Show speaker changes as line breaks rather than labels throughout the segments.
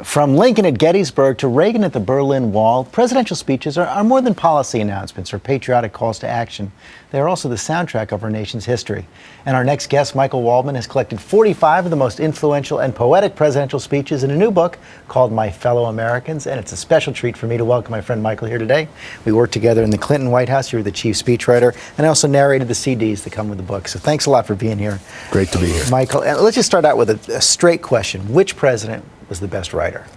From Lincoln at Gettysburg to Reagan at the Berlin Wall, presidential speeches are more than policy announcements or patriotic calls to action. They are also the soundtrack of our nation's history. And our next guest, Michael Waldman, has collected 45 of the most influential and poetic presidential speeches in a new book called My Fellow Americans. And it's a special treat for me to welcome my friend Michael here today. We worked together in the Clinton White House. You were the chief speechwriter, and I also narrated the CDs that come with the book. So thanks a lot for being here.
Great to be here.
Michael, and let's just start out with a straight question. Which president was the best writer?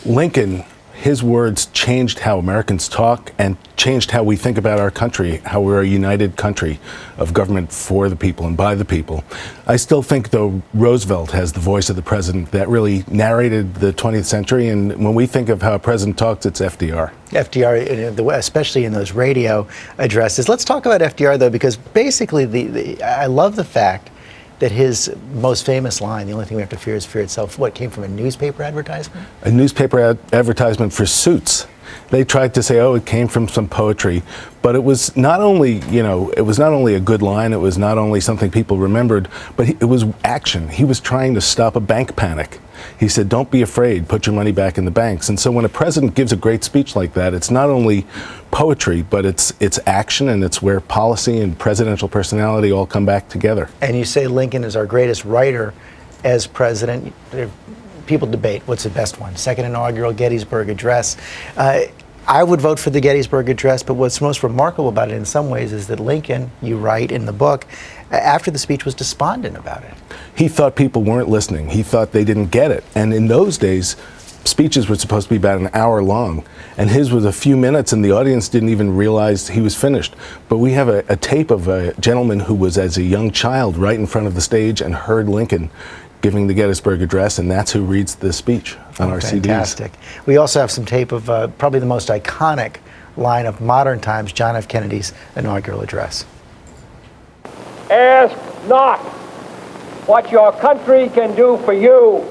Lincoln, his words changed how Americans talk and changed how we think about our country, how we're a united country of government for the people and by the people. I still think, though, Roosevelt has the voice of the president that really narrated the 20th century. And when we think of how a president talks, it's FDR.
FDR, especially in those radio addresses. Let's talk about FDR, though, because basically I love the fact that his most famous line, the only thing we have to fear is fear itself, came from a newspaper advertisement?
A newspaper advertisement for Suits. They tried to say, it came from some poetry, but it was not only, it was not only a good line, it was not only something people remembered, but it was action. He was trying to stop a bank panic. He said, don't be afraid, put your money back in the banks. And so when a president gives a great speech like that, it's not only poetry, but it's action, and it's where policy and presidential personality all come back together.
And you say Lincoln is our greatest writer as president. People debate what's the best one. Second inaugural Gettysburg Address. I would vote for the Gettysburg Address, but what's most remarkable about it in some ways is that Lincoln, you write in the book, after the speech was despondent about it.
He thought people weren't listening. He thought they didn't get it. And in those days, speeches were supposed to be about an hour long, and his was a few minutes, and the audience didn't even realize he was finished. But we have a tape of a gentleman who was as a young child right in front of the stage and heard Lincoln giving the Gettysburg Address, and that's who reads the speech on our CDs.
Fantastic. We also have some tape of probably the most iconic line of modern times, John F. Kennedy's inaugural address.
Ask not what your country can do for you.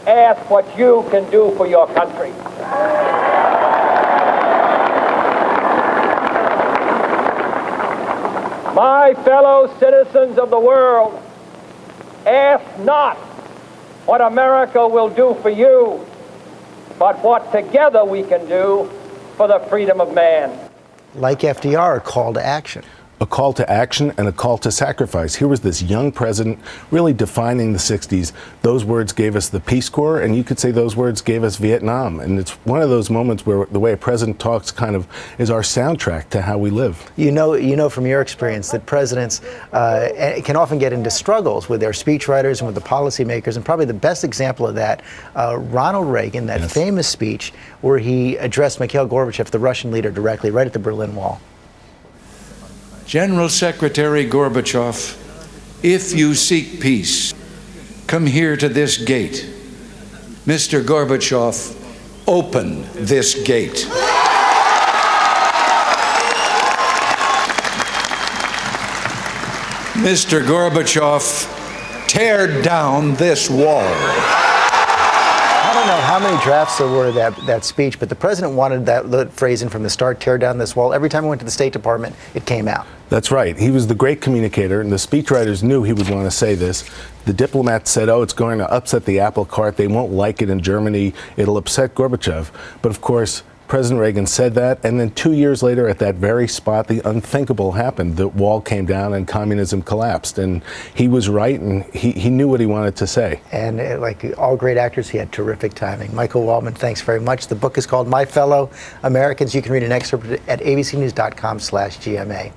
Ask what you can do for your country. My fellow citizens of the world, ask not what America will do for you, but what together we can do for the freedom of man.
Like FDR, a call to action.
A call to action and a call to sacrifice. Here was this young president really defining the 60s. Those words gave us the Peace Corps, and you could say those words gave us Vietnam. And it's one of those moments where the way a president talks kind of is our soundtrack to how we live.
You know from your experience that presidents can often get into struggles with their speechwriters and with the policymakers, and probably the best example of that, Ronald Reagan, that famous speech where he addressed Mikhail Gorbachev, the Russian leader, directly right at the Berlin Wall.
General Secretary Gorbachev, if you seek peace, come here to this gate. Mr. Gorbachev, open this gate. Mr. Gorbachev, tear down this wall.
I don't know how many drafts there were of that speech, but the president wanted that phrase in from the start, tear down this wall. Every time he went to the State Department, it came out.
That's right. He was the great communicator, and the speechwriters knew he would want to say this. The diplomats said, it's going to upset the apple cart. They won't like it in Germany. It'll upset Gorbachev. But of course, President Reagan said that, and then 2 years later, at that very spot, the unthinkable happened. The wall came down and communism collapsed. And he was right, and he knew what he wanted to say.
And like all great actors, he had terrific timing. Michael Waldman, thanks very much. The book is called My Fellow Americans. You can read an excerpt at abcnews.com/GMA.